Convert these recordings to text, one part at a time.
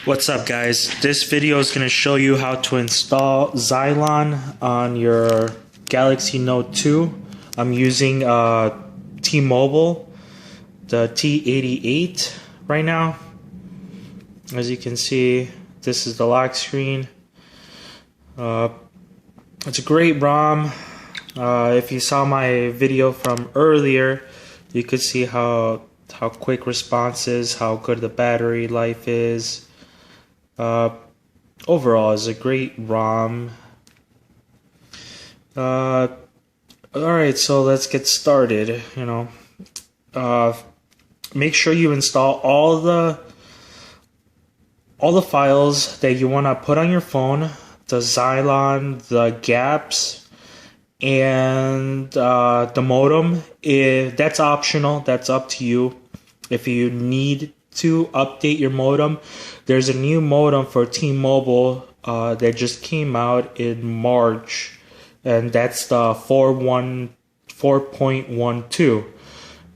What's up, guys? This video is going to show you how to install Xylon on your Galaxy Note 2. I'm using T-Mobile, the T88 right now. As you can see, this is the lock screen. It's a great ROM. If you saw my video from earlier, you could see how quick response is, how good the battery life is. Overall, it's a great ROM. Alright, so let's get started. Make sure you install all the files that you want to put on your phone, the Xylon, the GApps, and the modem. That's optional. That's up to you. If you need to update your modem, there's a new modem for T-Mobile that just came out in March, and that's the 4.12,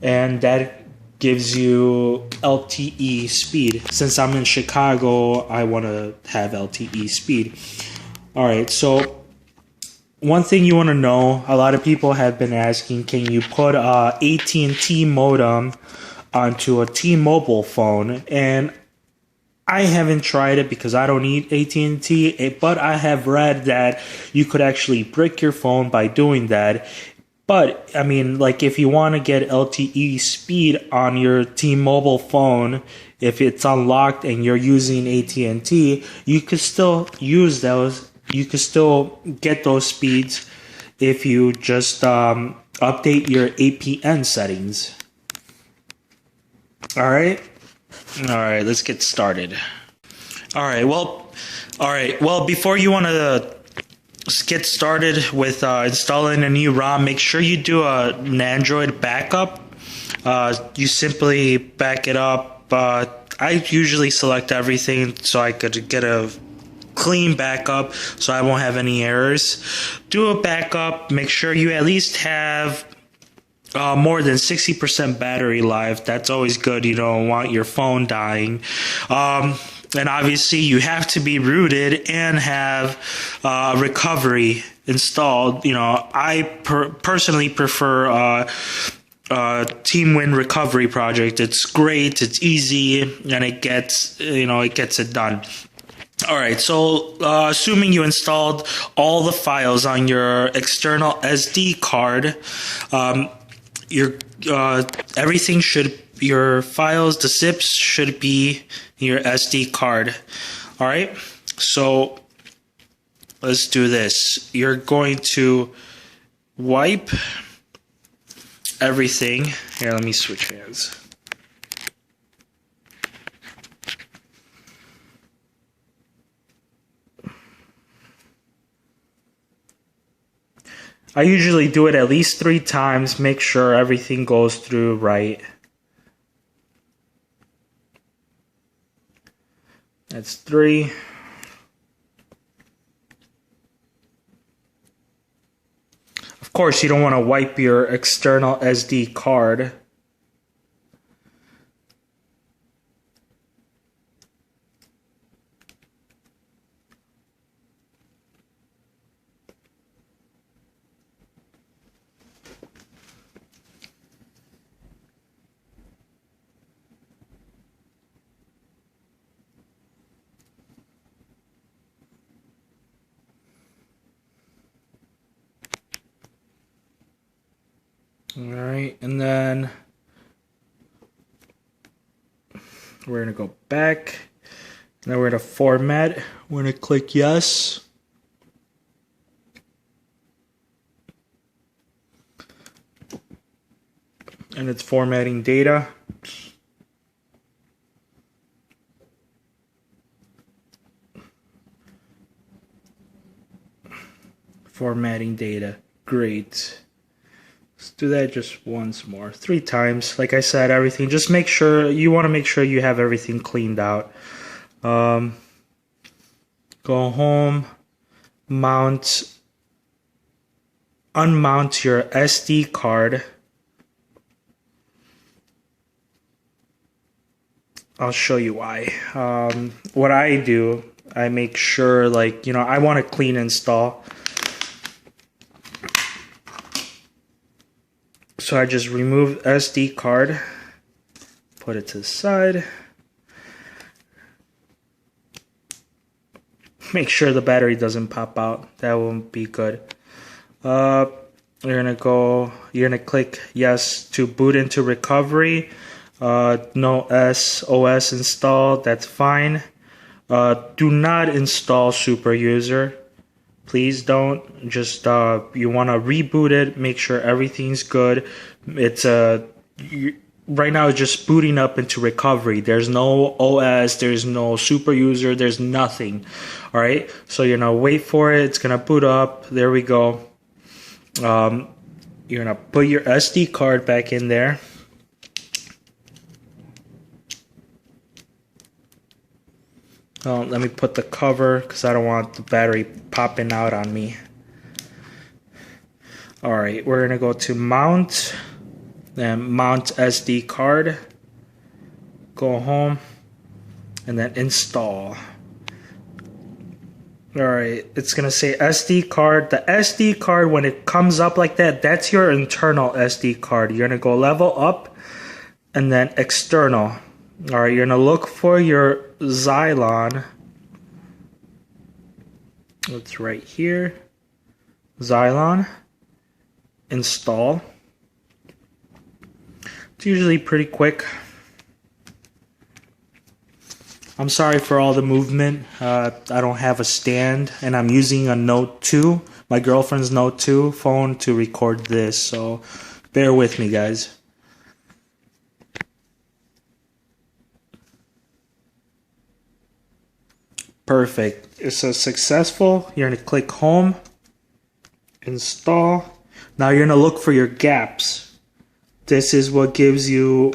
and that gives you LTE speed. Since I'm in Chicago, I want to have LTE speed. Alright, so one thing you want to know, a lot of people have been asking, can you put a AT&T modem onto a T-Mobile phone? And I haven't tried it because I don't need AT&T, but I have read that you could actually brick your phone by doing that. But I mean, like, if you want to get LTE speed on your T-Mobile phone, if it's unlocked and you're using AT&T, you could still use those. You could still get those speeds if you just update your APN settings. Alright, let's get started. Alright, well, before you want to get started with installing a new ROM, make sure you do an Android backup. You simply back it up. I usually select everything so I could get a clean backup so I won't have any errors. Do a backup. Make sure you at least have more than 60% battery life. That's always good. You don't want your phone dying. And obviously you have to be rooted and have recovery installed. I personally prefer TeamWin Recovery Project. It's great, it's easy, and it gets it done. Alright, so assuming you installed all the files on your external SD card, your files, the zips should be your SD card. Alright, so let's do this. You're going to wipe everything. Here, let me switch hands. I usually do it at least 3 times, make sure everything goes through right. That's 3. Of course, you don't want to wipe your external SD card. Alright, and then we're going to go back. Now we're going to format. We're going to click yes. And it's formatting data. Formatting data. Great. Let's do that just once more. 3 times. Like I said, everything. Just make sure, you want to make sure you have everything cleaned out. Go home. Unmount your SD card. I'll show you why. What I do, I make sure, like, you know, I want a clean install. So I just remove SD card, put it to the side. Make sure the battery doesn't pop out. That won't be good. You're gonna click yes to boot into recovery. No OS installed, that's fine. Do not install super user. Please don't. Just you want to reboot it, make sure everything's good. It's right now it's just booting up into recovery. There's no OS, there's no super user, there's nothing. All right, so you're gonna wait for it. It's gonna boot up. There we go. You're gonna put your SD card back in there. Let me put the cover because I don't want the battery popping out on me. Alright, we're going to go to mount, then mount SD card, go home, and then install. Alright, it's going to say SD card. The SD card, when it comes up like that, that's your internal SD card. You're going to go level up and then external. Alright, you're going to look for your Xylon. It's right here. Xylon. Install. It's usually pretty quick. I'm sorry for all the movement. I don't have a stand, and I'm using a Note 2, my girlfriend's Note 2 phone to record this, so bear with me, guys. Perfect. It's a successful. You're going to click home, install. Now you're going to look for your gaps. This is what gives you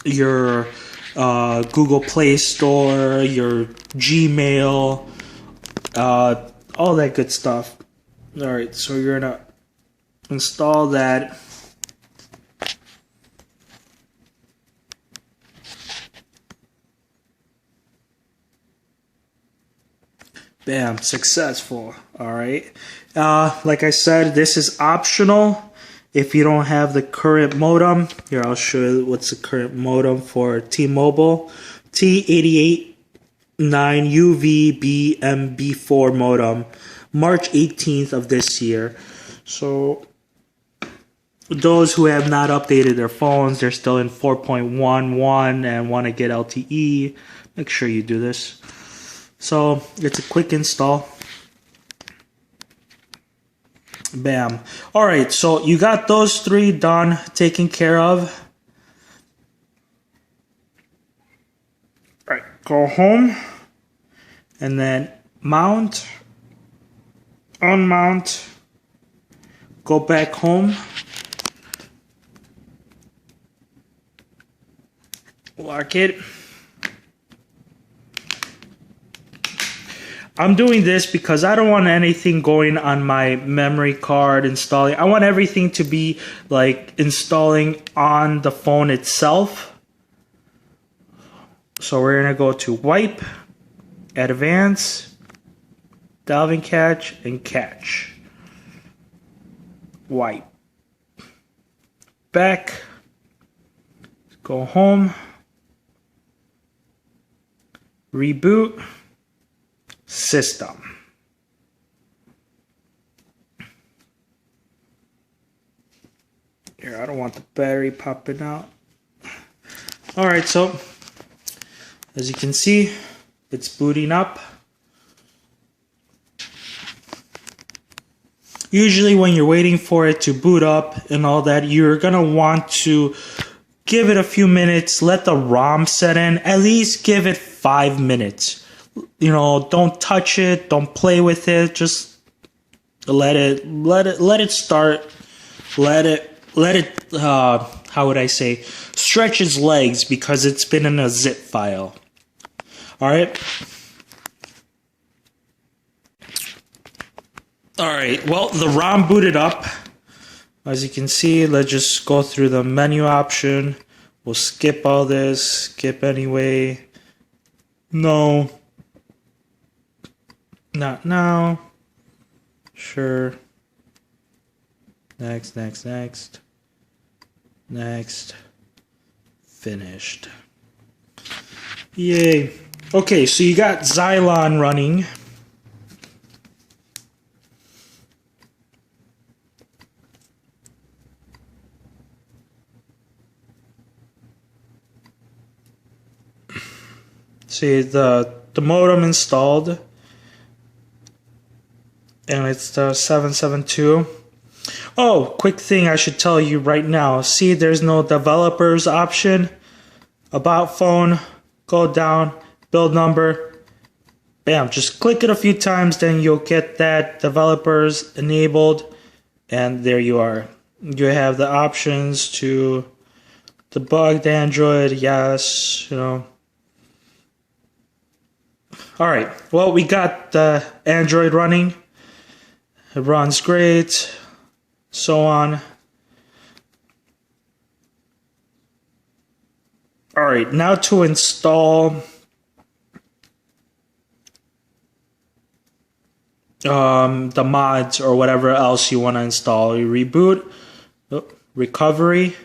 your Google Play Store, your Gmail, all that good stuff. Alright, so you're going to install that. Bam, successful. Alright. Like I said, this is optional if you don't have the current modem. Here, I'll show you what's the current modem for T-Mobile. T889UVBMB4 modem. March 18th of this year. So, those who have not updated their phones, they're still in 4.11 and want to get LTE, make sure you do this. So it's a quick install. Bam. Alright, so you got those three done, taken care of. Alright, go home and then mount, unmount, go back home, lock it. I'm doing this because I don't want anything going on my memory card installing. I want everything to be like installing on the phone itself. So we're going to go to wipe, advance, delve catch, and catch. Wipe. Back. Go home. Reboot. System. Here, I don't want the battery popping out. Alright, so as you can see, it's booting up. Usually when you're waiting for it to boot up and all that, you're gonna want to give it a few minutes, let the ROM set in, at least give it 5 minutes. You know, don't touch it, don't play with it, just let it start, let it how would I say, stretch its legs because it's been in a zip file. Alright, well, the ROM booted up. As you can see, let's just go through the menu option. We'll skip all this. Skip anyway. No. Not now. Sure. Next, next, next. Next. Finished. Yay. Okay, so you got Xylon running. See the modem installed, and it's the 772. Oh, quick thing I should tell you right now. See, there's no developers option. About phone, go down, build number, bam, just click it a few times, then you'll get that developers enabled, and there you are. You have the options to debug the Android, yes, you know. Alright, well, we got the Android running. It runs great, so on. Alright, now to install the mods or whatever else you want to install. You reboot, recovery,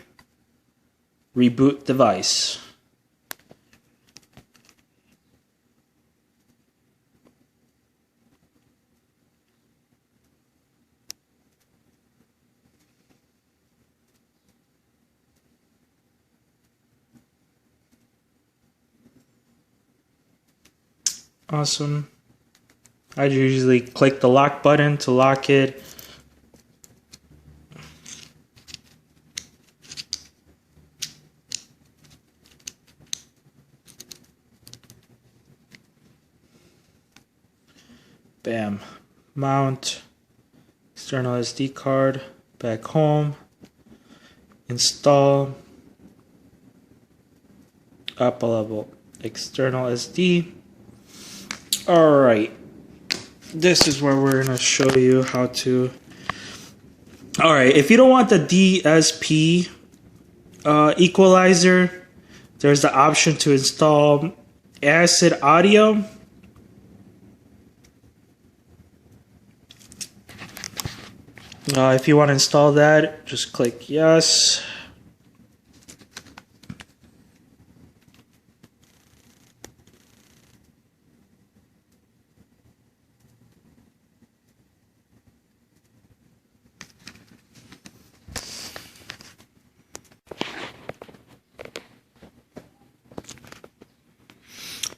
reboot device. Awesome. I usually click the lock button to lock it. Bam. Mount. External SD card. Back home. Install. Up a level. External SD. Alright, this is where we're going to show you how to... Alright, if you don't want the DSP equalizer, there's the option to install Acid Audio. If you want to install that, just click yes.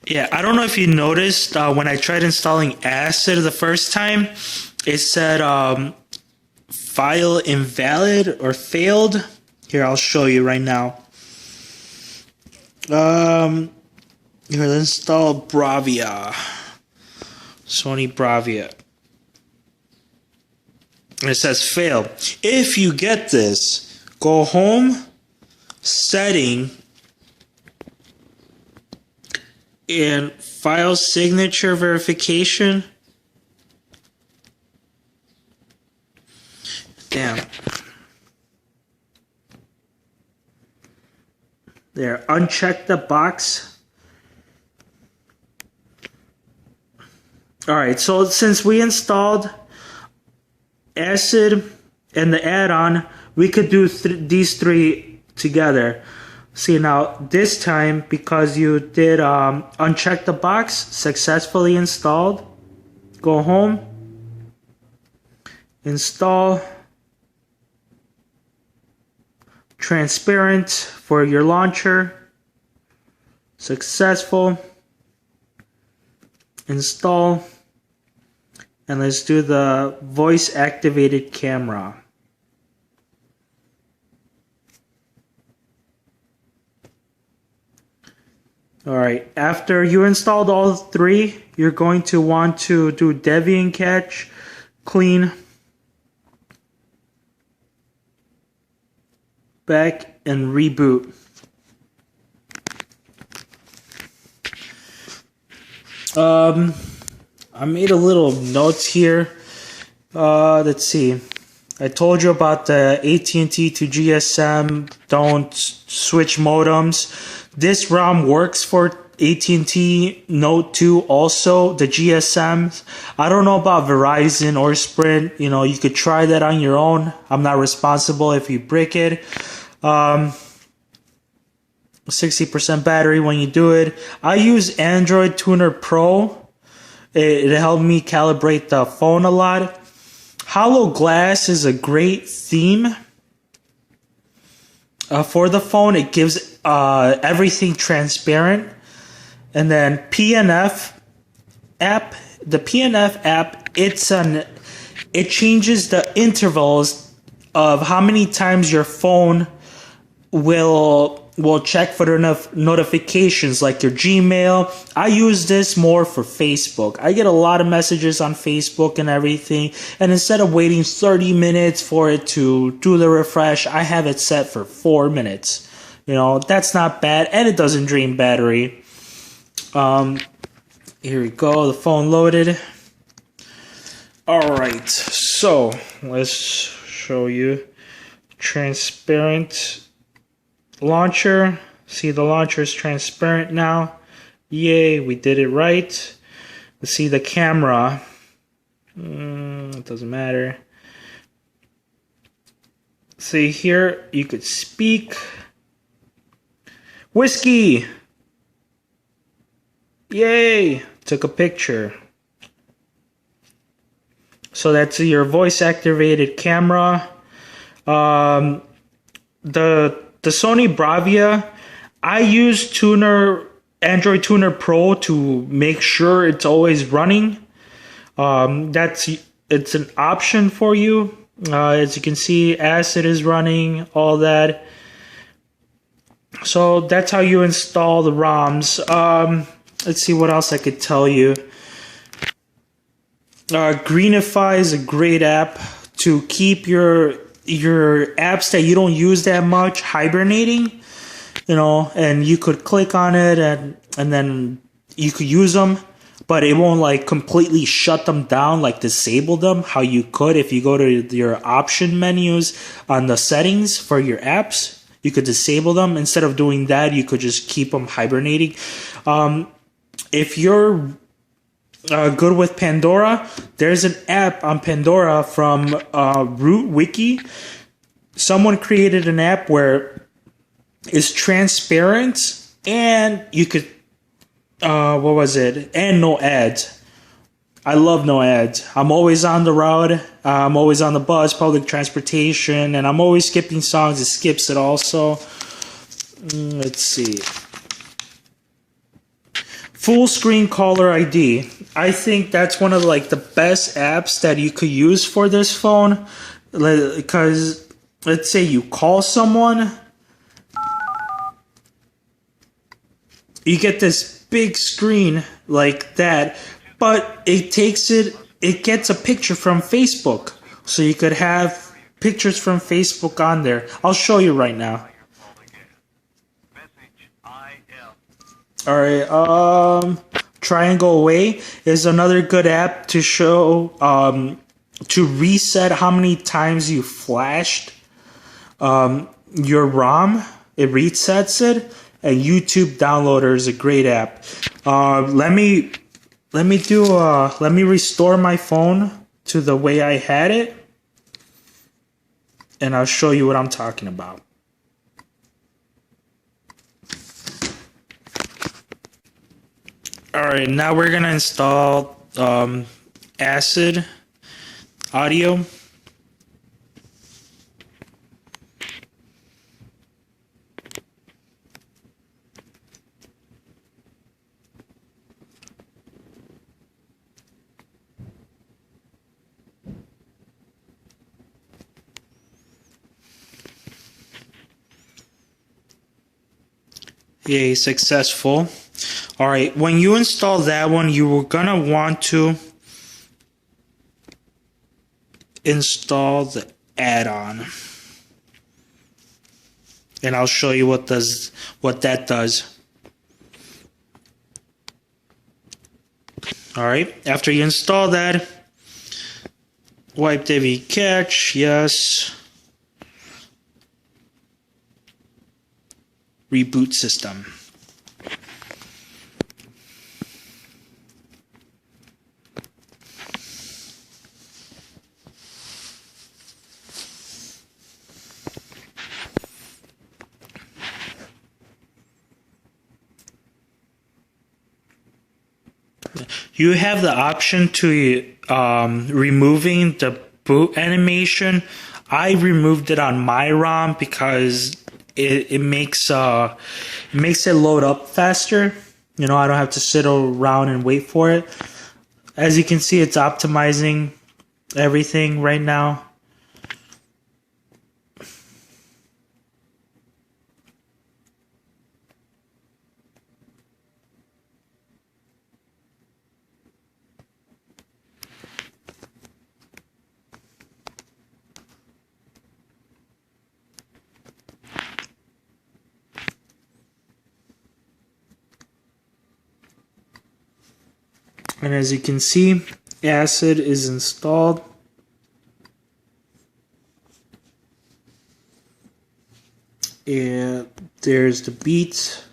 Yeah, I don't know if you noticed when I tried installing Acid the first time, it said file invalid or failed. Here, I'll show you right now. Here, let's install Bravia. Sony Bravia. And it says fail. If you get this, go home, setting, and file signature verification. Damn. There, uncheck the box. Alright, so since we installed Acid and the add-on, we could do these three together. See, now this time, because you did uncheck the box, successfully installed, go home, install transparent for your launcher, successful, install, and let's do the voice activated camera. Alright, after you installed all three, you're going to want to do Debian cache, clean, back, and reboot. I made a little notes here. Let's see. I told you about the AT&T to GSM. Don't switch modems. This ROM works for AT&T Note 2 also, the GSMs. I don't know about Verizon or Sprint. You know, you could try that on your own. I'm not responsible if you break it. 60% battery when you do it. I use Android Tuner Pro. It helped me calibrate the phone a lot. Hollow glass is a great theme for the phone. It gives everything transparent. And then PNF app, the PNF app, it changes the intervals of how many times your phone will check for the notifications, like your Gmail. I use this more for Facebook. I get a lot of messages on Facebook and everything, and instead of waiting 30 minutes for it to do the refresh, I have it set for 4 minutes. You know, that's not bad, and it doesn't drain battery. Here we go, the phone loaded. Alright, so let's show you transparent launcher. See, the launcher is transparent now. Yay, we did it right. Let's see the camera. It doesn't matter. See here, you could speak. Whiskey! Yay! Took a picture. So that's your voice activated camera. The Sony Bravia, I use Android Tuner Pro to make sure it's always running. It's an option for you. As you can see, Acid is running, all that. So that's how you install the ROMs. Let's see what else I could tell you. Greenify is a great app to keep your apps that you don't use that much hibernating, you know, and you could click on it and then you could use them, but it won't like completely shut them down, like disable them, how you could if you go to your option menus on the settings for your apps. You could disable them. Instead of doing that, you could just keep them hibernating. If you're good with Pandora, there's an app on Pandora from RootWiki. Someone created an app where it's transparent and you could, and no ads. I love no ads. I'm always on the road. I'm always on the bus, public transportation, and I'm always skipping songs. It skips it also. Let's see. Full screen caller ID. I think that's one of like the best apps that you could use for this phone, because let's say you call someone, you get this big screen like that, but it gets a picture from Facebook, so you could have pictures from Facebook on there. I'll show you right now. Alright, Triangle Away is another good app to show, to reset how many times you flashed your ROM. It resets it, and YouTube Downloader is a great app. Let me restore my phone to the way I had it, and I'll show you what I'm talking about. Alright, now we're going to install Acid Audio. Yay, successful. Alright, when you install that one, you were gonna want to install the add-on. And I'll show you what that does. Alright, after you install that, wipe DV cache, yes. reboot system. You have the option to removing the boot animation. I removed it on my ROM because it makes it load up faster. You know, I don't have to sit around and wait for it. As you can see, it's optimizing everything right now. And as you can see, Acid is installed. And there's the beats.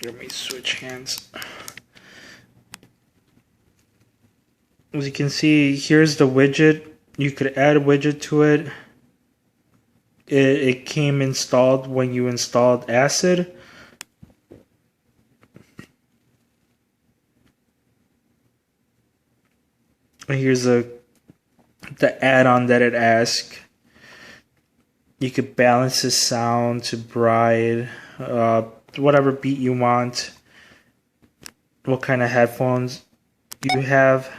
Let me switch hands. As you can see, here's the widget. You could add a widget to it. It came installed when you installed Acid. And here's the add-on that it asks. You could balance the sound to bright, whatever beat you want, what kind of headphones you have.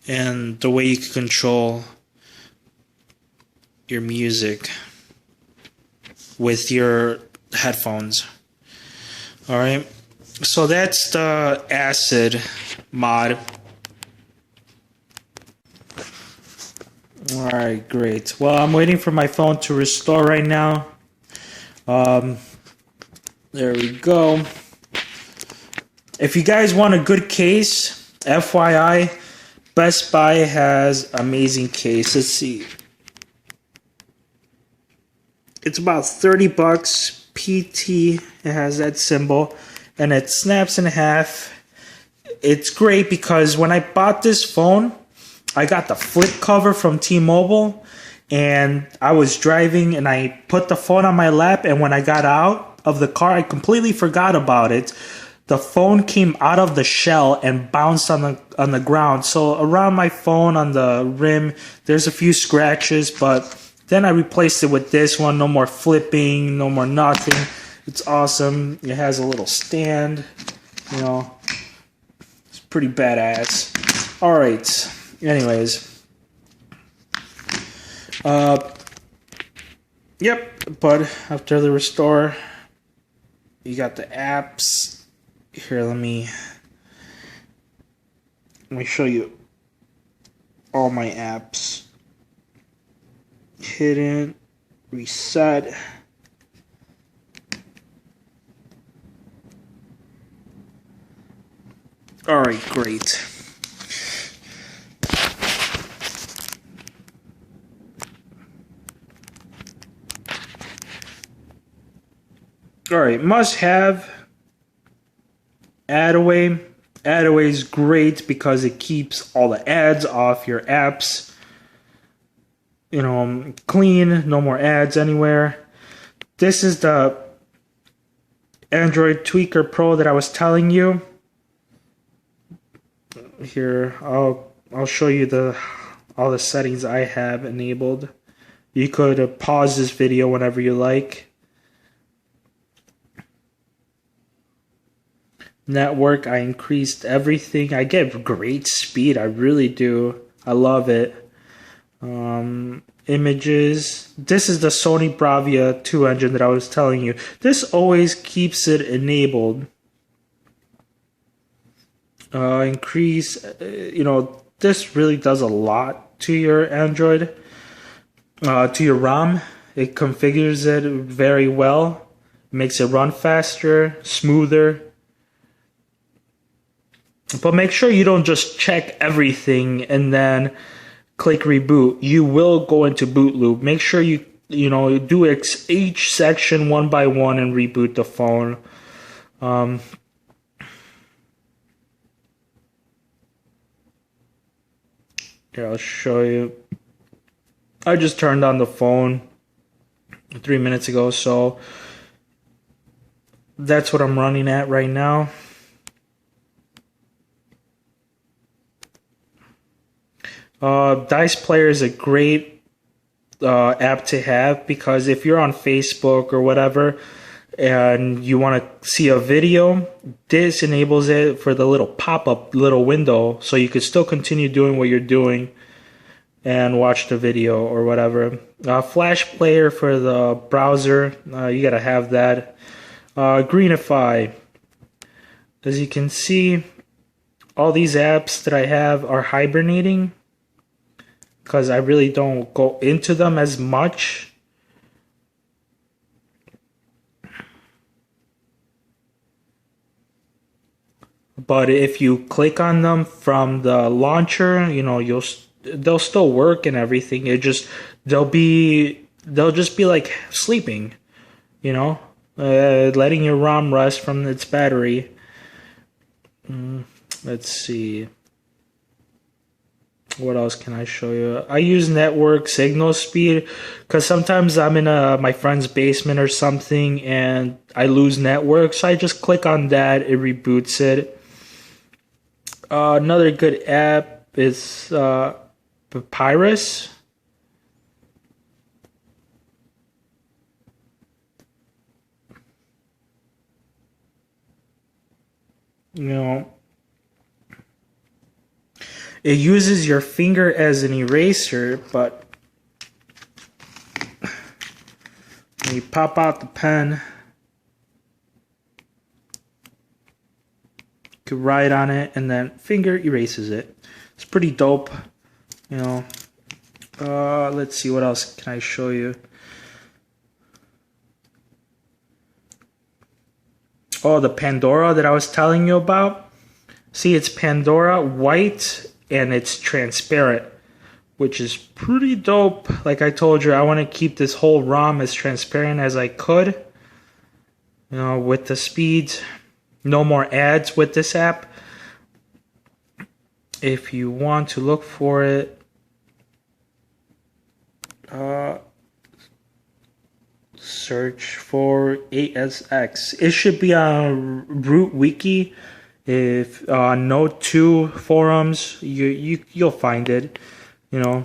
And the way you can control your music with your headphones. Alright, so that's the Acid mod. Alright, great. Well, I'm waiting for my phone to restore right now. There we go. If you guys want a good case, FYI, Best Buy has amazing case. Let's see. It's about 30 bucks. PT, it has that symbol, and it snaps in half. It's great because when I bought this phone, I got the flip cover from T-Mobile, and I was driving and I put the phone on my lap, and when I got out of the car, I completely forgot about it. The phone came out of the shell and bounced on the ground. So around my phone on the rim, there's a few scratches, but then I replaced it with this one. No more flipping, no more nothing. It's awesome. It has a little stand, you know. It's pretty badass. All right. Anyways. Yep, but after the restore, you got the apps. Here, let me show you all my apps. Hidden, reset. All right, great. All right, must have Adaway. Adaway is great because it keeps all the ads off your apps. You know, clean, no more ads anywhere. This is the Android Tweaker Pro that I was telling you. Here, I'll show you all the settings I have enabled. You could pause this video whenever you like. Network, I increased everything. I get great speed. I really do. I love it. Images. This is the Sony Bravia 2 engine that I was telling you. This always keeps it enabled. Increase, you know, this really does a lot to your Android, to your ROM. It configures it very well, makes it run faster, smoother. But make sure you don't just check everything and then click reboot. You will go into boot loop. Make sure you do each section one by one and reboot the phone. Here, I'll show you. I just turned on the phone 3 minutes ago, so that's what I'm running at right now. Dice Player is a great app to have, because if you're on Facebook or whatever and you want to see a video, this enables it for the little pop-up little window, so you could still continue doing what you're doing and watch the video or whatever. Flash Player for the browser, you gotta have that. Greenify. As you can see, all these apps that I have are hibernating, because I really don't go into them as much. But if you click on them from the launcher, they'll still work and everything. They'll just be like sleeping, letting your ROM rest from its battery. Let's see. What else can I show you? I use network signal speed, because sometimes I'm in my friend's basement or something and I lose network, so I just click on that, it reboots it. Another good app is Papyrus. It uses your finger as an eraser, but when you pop out the pen, you can write on it and then finger erases it. It's pretty dope, Let's see, what else can I show you? Oh, the Pandora that I was telling you about. See, it's Pandora white and it's transparent, which is pretty dope. Like I told you, I want to keep this whole ROM as transparent as I could. With the speeds. No more ads with this app. If you want to look for it, search for ASX. It should be on RootWiki. If Note 2 forums, you'll find it.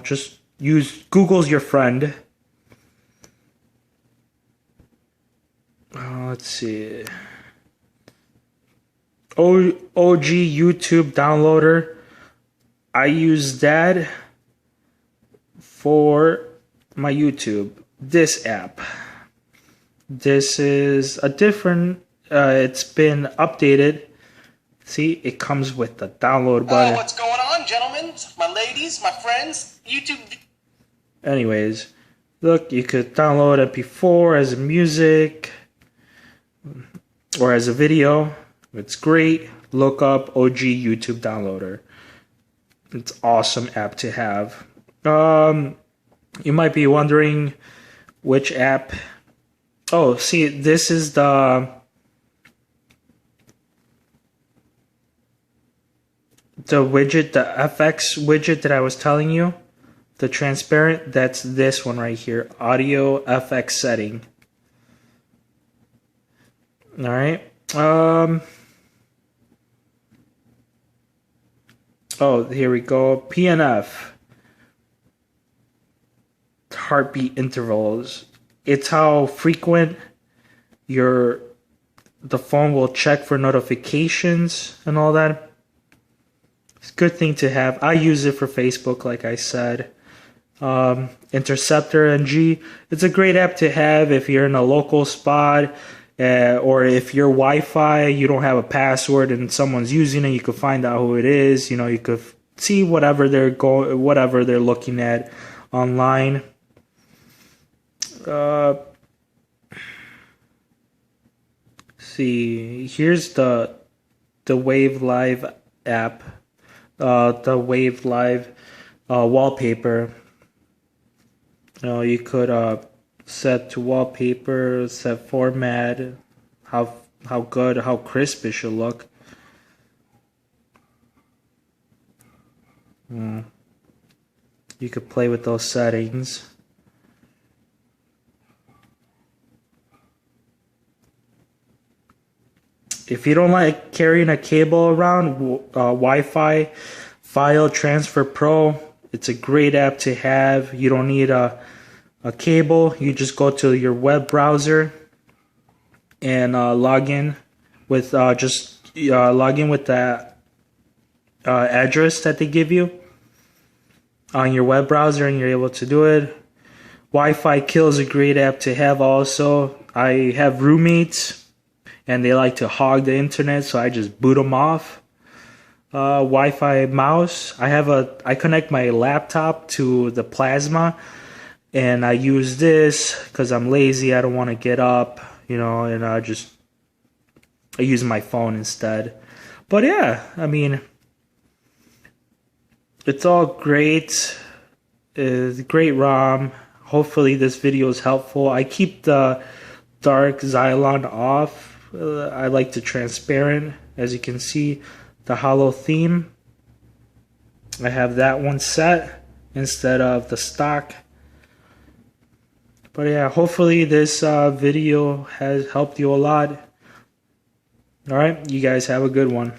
Just use Google's your friend. Let's see. OG YouTube downloader. I use that for my YouTube. This app. This is a different. It's been updated. See, it comes with the download button. What's going on, gentlemen? My ladies, my friends, YouTube. Anyways, look, you could download MP4 as a music or as a video. It's great. Look up OG YouTube downloader. It's an awesome app to have. You might be wondering which app. Oh, see, this is the widget, the FX widget that I was telling you, the transparent. That's this one right here, audio FX setting. All right. Oh, here we go. PNF, heartbeat intervals. It's how frequent the phone will check for notifications and all that. It's a good thing to have. I use it for Facebook, like I said. Interceptor NG. It's a great app to have if you're in a local spot, or if your Wi-Fi, you don't have a password and someone's using it, you could find out who it is. You could see whatever they're looking at online. See, here's the Wave Live app, the Wave Live wallpaper. You could set to wallpaper, set format, how good, how crisp it should look. You could play with those settings. If you don't like carrying a cable around, Wi-Fi File Transfer Pro, it's a great app to have. You don't need a cable. You just go to your web browser and log in with the address that they give you on your web browser, and you're able to do it. Wi-Fi Kill is a great app to have also. I have roommates and they like to hog the internet, so I just boot them off. Wi-Fi mouse. I connect my laptop to the plasma, and I use this because I'm lazy. I don't want to get up, and I use my phone instead. But yeah, I mean, it's all great. It's great ROM. Hopefully this video is helpful. I keep the dark Xylon off. I like the transparent. As you can see, the hollow theme, I have that one set instead of the stock. But yeah, hopefully this video has helped you a lot. Alright, you guys have a good one.